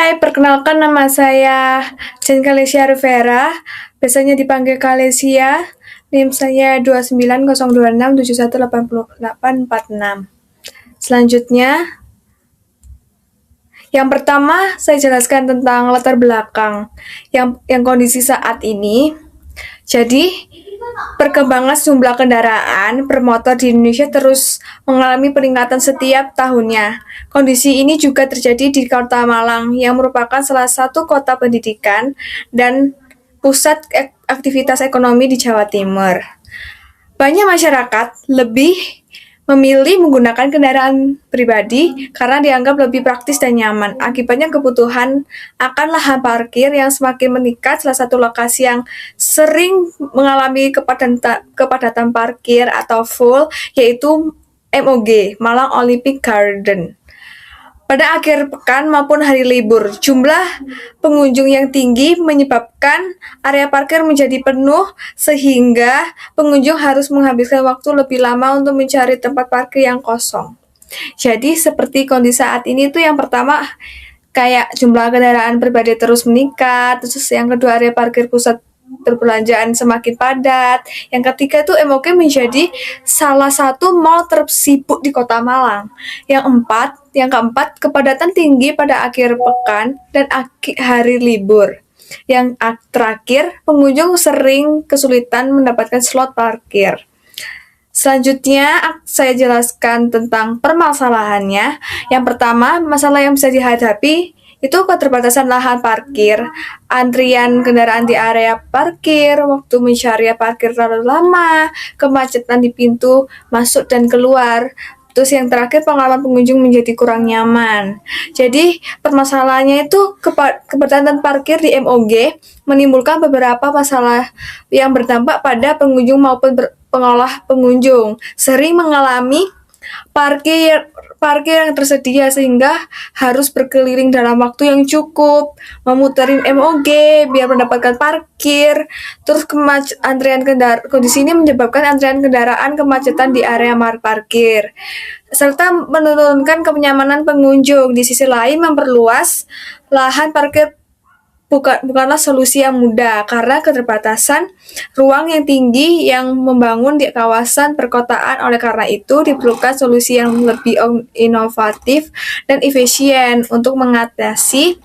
Hai, perkenalkan nama saya Jen Kalesia Rivera, biasanya dipanggil Kalesia, NIM saya 29026718846. Selanjutnya, yang pertama saya jelaskan tentang latar belakang yang kondisi saat ini. Jadi, perkembangan jumlah kendaraan bermotor di Indonesia terus mengalami peningkatan setiap tahunnya. Kondisi ini juga terjadi di Kota Malang yang merupakan salah satu kota pendidikan dan pusat aktivitas ekonomi di Jawa Timur. Banyak masyarakat lebih memilih menggunakan kendaraan pribadi karena dianggap lebih praktis dan nyaman. Akibatnya kebutuhan akan lahan parkir yang semakin meningkat. Salah satu lokasi yang sering mengalami kepadatan parkir atau full yaitu MOG, Malang Olympic Garden. Pada akhir pekan maupun hari libur, jumlah pengunjung yang tinggi menyebabkan area parkir menjadi penuh sehingga pengunjung harus menghabiskan waktu lebih lama untuk mencari tempat parkir yang kosong. Jadi seperti kondisi saat ini tuh yang pertama kayak jumlah kendaraan pribadi terus meningkat, terus yang kedua area parkir pusat perbelanjaan semakin padat. Yang ketiga itu MOG menjadi salah satu mall tersibuk di Kota Malang. Yang keempat, kepadatan tinggi pada akhir pekan dan hari libur. Yang terakhir, pengunjung sering kesulitan mendapatkan slot parkir. Selanjutnya, saya jelaskan tentang permasalahannya. Yang pertama, masalah yang bisa dihadapi itu keterbatasan lahan parkir, antrian kendaraan di area parkir, waktu mencari parkir terlalu lama, kemacetan di pintu masuk dan keluar. Terus yang terakhir, pengalaman pengunjung menjadi kurang nyaman. Jadi permasalahannya itu kepadatan parkir di MOG menimbulkan beberapa masalah yang berdampak pada pengunjung maupun pengolah pengunjung. Sering mengalami parkir yang tersedia sehingga harus berkeliling dalam waktu yang cukup, memuterin MOG biar mendapatkan parkir. Terus kondisi ini menyebabkan antrian kendaraan, kemacetan di area parkir, serta menurunkan kenyamanan pengunjung. Di sisi lain, memperluas lahan parkir bukanlah solusi yang mudah karena keterbatasan ruang yang tinggi yang membangun di kawasan perkotaan. Oleh karena itu, diperlukan solusi yang lebih inovatif dan efisien untuk mengatasi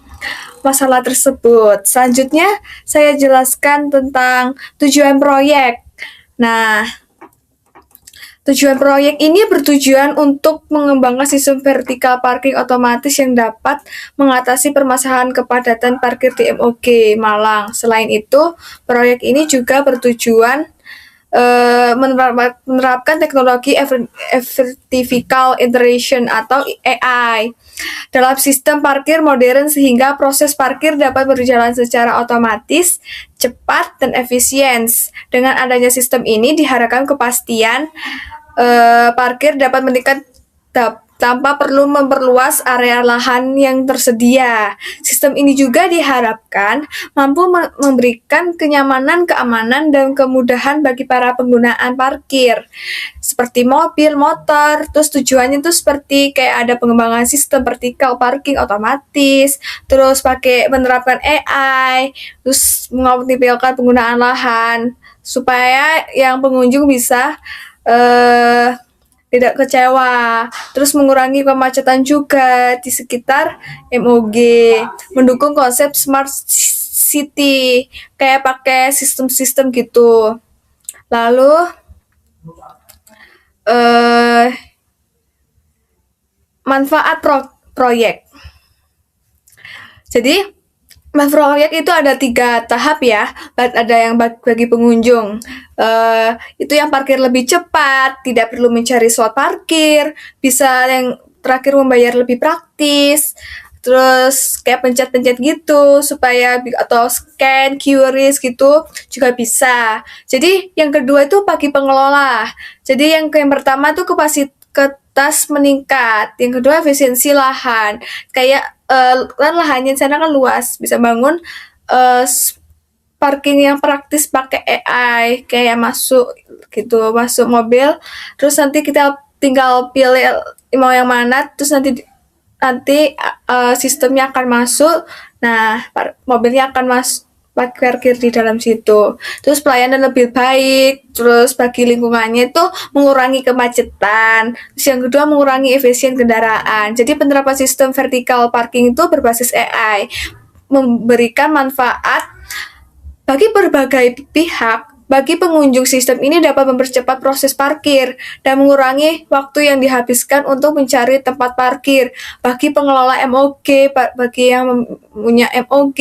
masalah tersebut. Selanjutnya, saya jelaskan tentang tujuan proyek. Nah, tujuan proyek ini bertujuan untuk mengembangkan sistem vertikal parking otomatis yang dapat mengatasi permasalahan kepadatan parkir di MOG Malang. Selain itu, proyek ini juga bertujuan menerapkan teknologi vertical integration atau AI dalam sistem parkir modern sehingga proses parkir dapat berjalan secara otomatis, cepat, dan efisien. Dengan adanya sistem ini diharapkan kepastian parkir dapat meningkat tanpa perlu memperluas area lahan yang tersedia. Sistem ini juga diharapkan mampu memberikan kenyamanan, keamanan, dan kemudahan bagi para penggunaan parkir seperti mobil, motor. Terus tujuannya itu seperti kayak ada pengembangan sistem vertikal parking otomatis, terus menerapkan AI, terus mengoptimalkan penggunaan lahan supaya yang pengunjung bisa tidak kecewa. Terus mengurangi kemacetan juga di sekitar MOG, mendukung konsep smart city kayak pakai sistem-sistem gitu. Lalu manfaat proyek. Jadi proyek itu ada 3 tahap ya. Ada yang bagi pengunjung, itu yang parkir lebih cepat, tidak perlu mencari slot parkir, bisa yang terakhir membayar lebih praktis, terus kayak pencet-pencet gitu supaya atau scan QRIS gitu juga bisa. Jadi yang kedua itu bagi pengelola. Jadi yang pertama tuh kapasitas meningkat, yang kedua efisiensi lahan. Kayak kan lahannya di sana kan luas, bisa bangun parking yang praktis pakai AI, kayak masuk mobil, terus nanti kita tinggal pilih mau yang mana, terus nanti nanti sistemnya akan masuk, nah mobilnya akan parkir di dalam situ. Terus pelayanan lebih baik, terus bagi lingkungannya itu mengurangi kemacetan. Terus yang kedua mengurangi efisien kendaraan. Jadi penerapan sistem vertical parking itu berbasis AI, memberikan manfaat bagi berbagai pihak. Bagi pengunjung, sistem ini dapat mempercepat proses parkir dan mengurangi waktu yang dihabiskan untuk mencari tempat parkir. Bagi pengelola MOG, bagi yang punya MOG,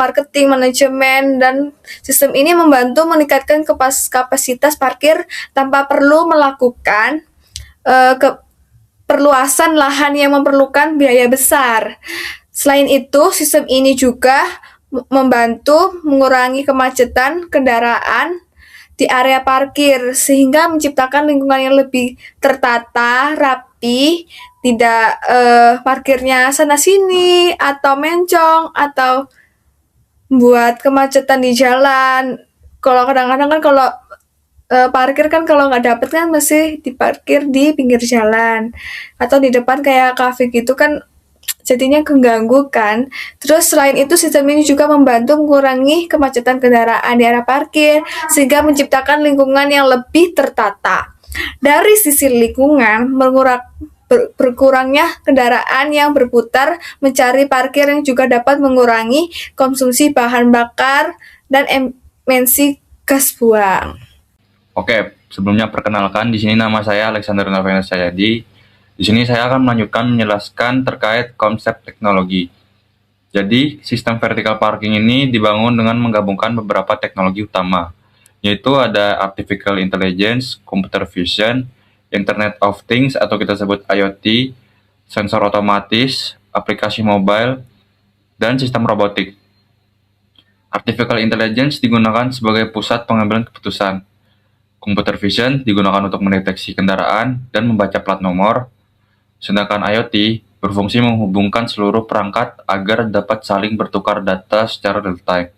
marketing, manajemen, dan sistem ini membantu meningkatkan kapasitas parkir tanpa perlu melakukan perluasan lahan yang memerlukan biaya besar. Selain itu, sistem ini juga membantu mengurangi kemacetan kendaraan di area parkir sehingga menciptakan lingkungan yang lebih tertata, rapi, tidak parkirnya sana sini atau mencong atau buat kemacetan di jalan. Kalau kadang-kadang kan kalau parkir kan kalau nggak dapet kan mesti diparkir di pinggir jalan atau di depan kayak kafe gitu kan, jadinya keganggu kan. Terus selain itu sistem ini juga membantu mengurangi kemacetan kendaraan di area parkir sehingga menciptakan lingkungan yang lebih tertata. Dari sisi lingkungan, berkurangnya kendaraan yang berputar mencari parkir yang juga dapat mengurangi konsumsi bahan bakar dan emisi gas buang. Oke, sebelumnya perkenalkan, di sini nama saya Alexander Novena Sayadi. Di sini saya akan melanjutkan menjelaskan terkait konsep teknologi. Jadi, sistem vertical parking ini dibangun dengan menggabungkan beberapa teknologi utama, yaitu ada artificial intelligence, computer vision, Internet of Things atau kita sebut IoT, sensor otomatis, aplikasi mobile, dan sistem robotik. Artificial intelligence digunakan sebagai pusat pengambilan keputusan. Computer vision digunakan untuk mendeteksi kendaraan dan membaca plat nomor, sedangkan IoT berfungsi menghubungkan seluruh perangkat agar dapat saling bertukar data secara real-time.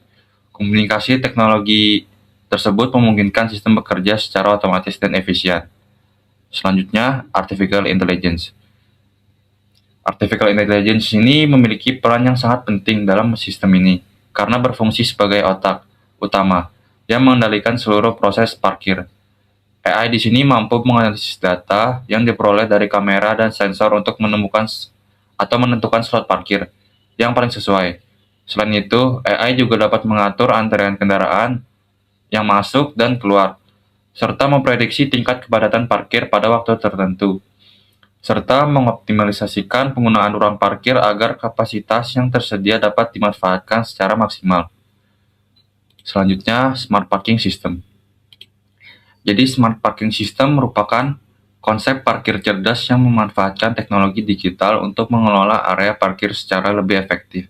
Komunikasi teknologi tersebut memungkinkan sistem bekerja secara otomatis dan efisien. Selanjutnya, Artificial Intelligence. Artificial Intelligence ini memiliki peran yang sangat penting dalam sistem ini, karena berfungsi sebagai otak utama yang mengendalikan seluruh proses parkir. AI di sini mampu menganalisis data yang diperoleh dari kamera dan sensor untuk menemukan atau menentukan slot parkir yang paling sesuai. Selain itu, AI juga dapat mengatur antrean kendaraan yang masuk dan keluar, serta memprediksi tingkat kepadatan parkir pada waktu tertentu, serta mengoptimalisasikan penggunaan ruang parkir agar kapasitas yang tersedia dapat dimanfaatkan secara maksimal. Selanjutnya, Smart Parking System. Jadi, Smart Parking System merupakan konsep parkir cerdas yang memanfaatkan teknologi digital untuk mengelola area parkir secara lebih efektif.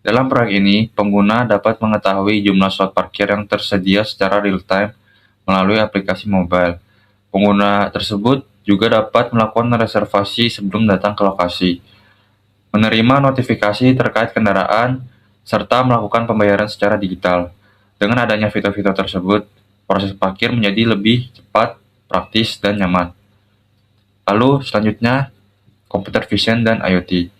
Dalam proyek ini, pengguna dapat mengetahui jumlah slot parkir yang tersedia secara real-time melalui aplikasi mobile. Pengguna tersebut juga dapat melakukan reservasi sebelum datang ke lokasi, menerima notifikasi terkait kendaraan, serta melakukan pembayaran secara digital. Dengan adanya fitur-fitur tersebut, proses parkir menjadi lebih cepat, praktis, dan nyaman. Lalu selanjutnya, computer vision dan IoT.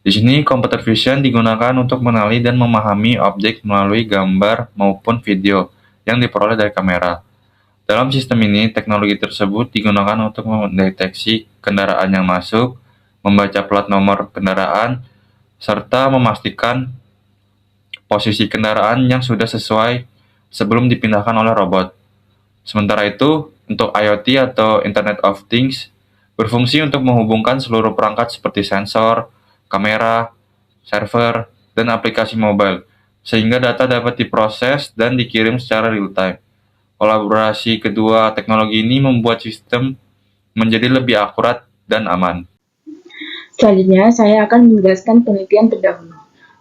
Di sini, computer vision digunakan untuk mengenali dan memahami objek melalui gambar maupun video yang diperoleh dari kamera. Dalam sistem ini, teknologi tersebut digunakan untuk mendeteksi kendaraan yang masuk, membaca plat nomor kendaraan, serta memastikan posisi kendaraan yang sudah sesuai sebelum dipindahkan oleh robot. Sementara itu, untuk IoT atau Internet of Things, berfungsi untuk menghubungkan seluruh perangkat seperti sensor, kamera, server, dan aplikasi mobile, sehingga data dapat diproses dan dikirim secara real-time. Kolaborasi kedua teknologi ini membuat sistem menjadi lebih akurat dan aman. Selanjutnya, saya akan menjelaskan penelitian terdahulu.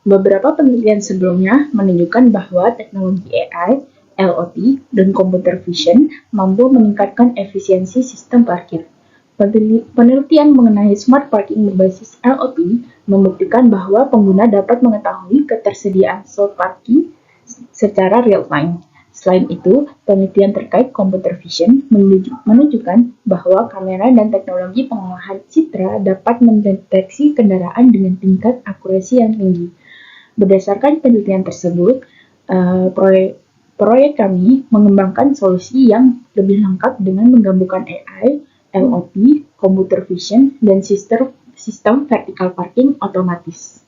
Beberapa penelitian sebelumnya menunjukkan bahwa teknologi AI, LOT, dan computer vision mampu meningkatkan efisiensi sistem parkir. Penelitian mengenai smart parking berbasis LOT membuktikan bahwa pengguna dapat mengetahui ketersediaan slot parking secara real-time. Selain itu, penelitian terkait computer vision menunjukkan bahwa kamera dan teknologi pengolahan citra dapat mendeteksi kendaraan dengan tingkat akurasi yang tinggi. Berdasarkan penelitian tersebut, proyek kami mengembangkan solusi yang lebih lengkap dengan menggabungkan AI, LOT, computer vision, dan sistem vertical parking otomatis.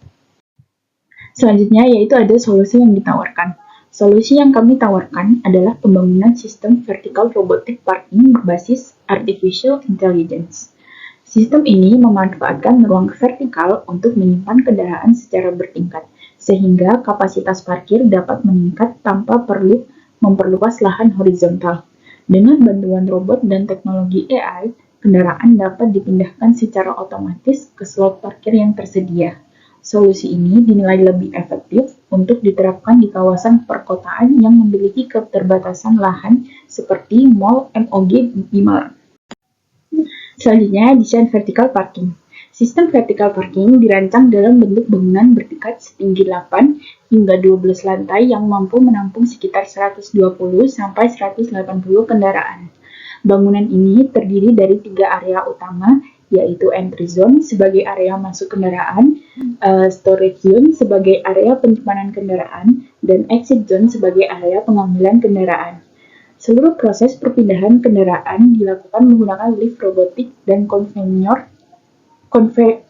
Selanjutnya yaitu ada solusi yang ditawarkan. Solusi yang kami tawarkan adalah pembangunan sistem vertical robotic parking berbasis artificial intelligence. Sistem ini memanfaatkan ruang vertikal untuk menyimpan kendaraan secara bertingkat, sehingga kapasitas parkir dapat meningkat tanpa perlu memperluas lahan horizontal. Dengan bantuan robot dan teknologi AI, kendaraan dapat dipindahkan secara otomatis ke slot parkir yang tersedia. Solusi ini dinilai lebih efektif untuk diterapkan di kawasan perkotaan yang memiliki keterbatasan lahan seperti Mall MOG di Malang. Selanjutnya, desain vertical parking. Sistem vertical parking dirancang dalam bentuk bangunan bertingkat setinggi 8 hingga 12 lantai yang mampu menampung sekitar 120 sampai 180 kendaraan. Bangunan ini terdiri dari 3 area utama, yaitu entry zone sebagai area masuk kendaraan, storage zone sebagai area penyimpanan kendaraan, dan exit zone sebagai area pengambilan kendaraan. Seluruh proses perpindahan kendaraan dilakukan menggunakan lift robotik dan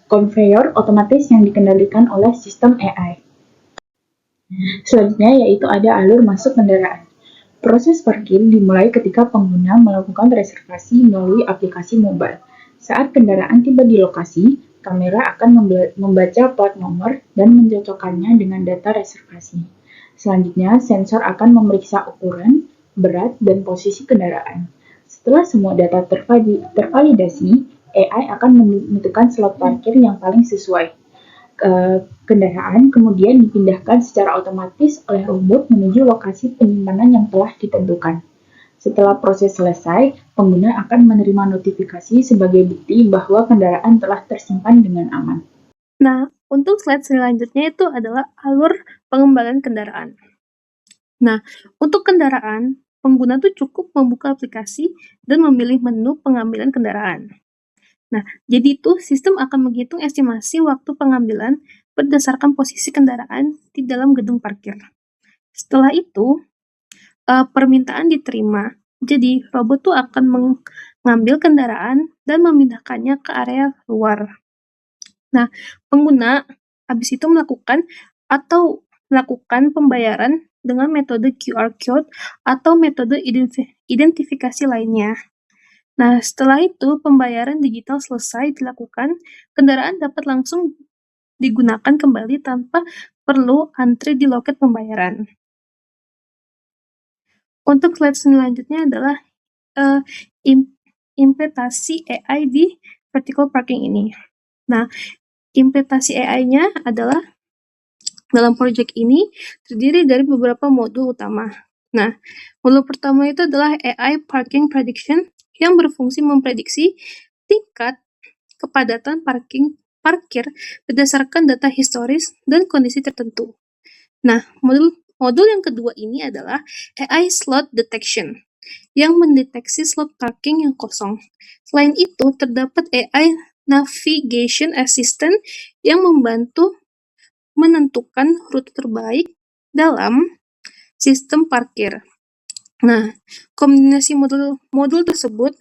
konveyor otomatis yang dikendalikan oleh sistem AI. Selanjutnya yaitu ada alur masuk kendaraan. Proses parkir dimulai ketika pengguna melakukan reservasi melalui aplikasi mobile. Saat kendaraan tiba di lokasi, kamera akan membaca plat nomor dan mencocokkannya dengan data reservasi. Selanjutnya, sensor akan memeriksa ukuran, berat, dan posisi kendaraan. Setelah semua data tervalidasi, AI akan menentukan slot parkir yang paling sesuai. Kendaraan kemudian dipindahkan secara otomatis oleh robot menuju lokasi penyimpanan yang telah ditentukan. Setelah proses selesai, pengguna akan menerima notifikasi sebagai bukti bahwa kendaraan telah tersimpan dengan aman. Nah, untuk slide selanjutnya itu adalah alur pengembangan kendaraan. Nah, untuk kendaraan, pengguna tuh cukup membuka aplikasi dan memilih menu pengambilan kendaraan. Nah, jadi itu sistem akan menghitung estimasi waktu pengambilan berdasarkan posisi kendaraan di dalam gedung parkir. Setelah itu, permintaan diterima. Jadi, robot tuh akan mengambil kendaraan dan memindahkannya ke area luar. Nah, pengguna habis itu melakukan pembayaran dengan metode QR code atau metode identifikasi lainnya. Nah, setelah itu pembayaran digital selesai dilakukan, kendaraan dapat langsung digunakan kembali tanpa perlu antri di loket pembayaran. Untuk slide selanjutnya adalah implementasi AI di vertical parking ini. Nah, implementasi AI-nya adalah dalam proyek ini terdiri dari beberapa modul utama. Nah, modul pertama itu adalah AI Parking Prediction yang berfungsi memprediksi tingkat kepadatan parkir berdasarkan data historis dan kondisi tertentu. Nah, modul yang kedua ini adalah AI Slot Detection yang mendeteksi slot parking yang kosong. Selain itu, terdapat AI Navigation Assistant yang membantu menentukan rute terbaik dalam sistem parkir. Nah, kombinasi modul tersebut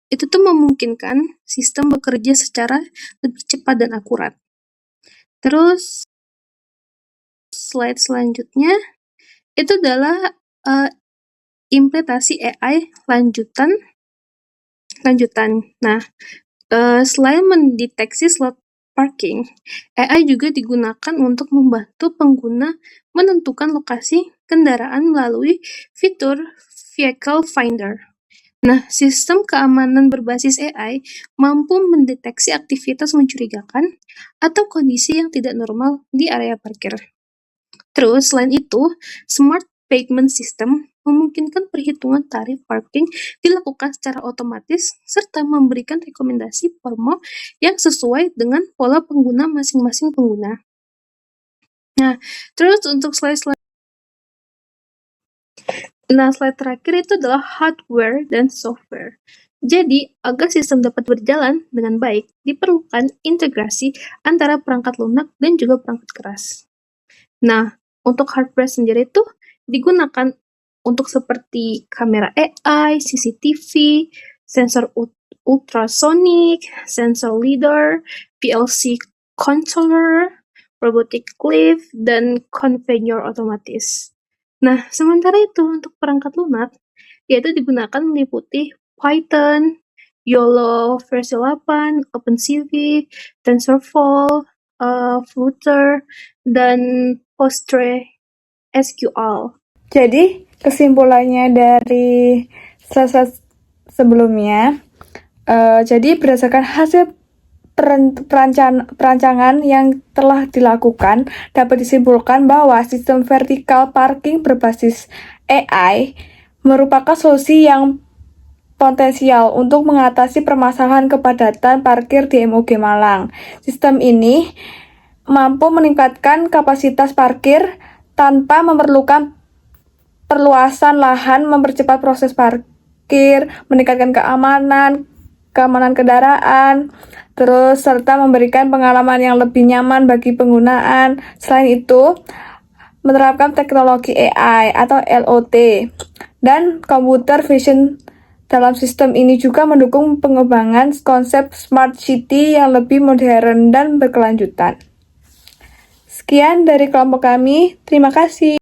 itu tuh memungkinkan sistem bekerja secara lebih cepat dan akurat. Terus slide selanjutnya itu adalah implementasi AI lanjutan. Nah, selain mendeteksi slot parking, AI juga digunakan untuk membantu pengguna menentukan lokasi kendaraan melalui fitur Vehicle Finder. Nah, sistem keamanan berbasis AI mampu mendeteksi aktivitas mencurigakan atau kondisi yang tidak normal di area parkir. Terus, selain itu, Smart Payment System memungkinkan perhitungan tarif parking dilakukan secara otomatis serta memberikan rekomendasi promo yang sesuai dengan pola pengguna masing-masing pengguna. Nah, terus untuk slide Nah, slide terakhir itu adalah hardware dan software. Jadi, agar sistem dapat berjalan dengan baik, diperlukan integrasi antara perangkat lunak dan juga perangkat keras. Nah, untuk hardware sendiri itu digunakan untuk seperti kamera AI, CCTV, sensor ultrasonic, sensor lidar, PLC controller, robotic cleave, dan conveyor otomatis. Nah, sementara itu untuk perangkat lunak, yaitu digunakan meliputi Python, YOLO versi 8, OpenCV, TensorFlow, Flutter, dan PostgreSQL. Jadi, kesimpulannya dari slide sebelumnya, jadi berdasarkan hasil perancangan yang telah dilakukan, dapat disimpulkan bahwa sistem vertical parking berbasis AI merupakan solusi yang potensial untuk mengatasi permasalahan kepadatan parkir di MUG Malang. Sistem ini mampu meningkatkan kapasitas parkir tanpa memerlukan perluasan lahan, mempercepat proses parkir, meningkatkan keamanan kendaraan, terus serta memberikan pengalaman yang lebih nyaman bagi penggunaan. Selain itu, menerapkan teknologi AI atau LOT dan computer vision dalam sistem ini juga mendukung pengembangan konsep smart city yang lebih modern dan berkelanjutan. Sekian dari kelompok kami, terima kasih.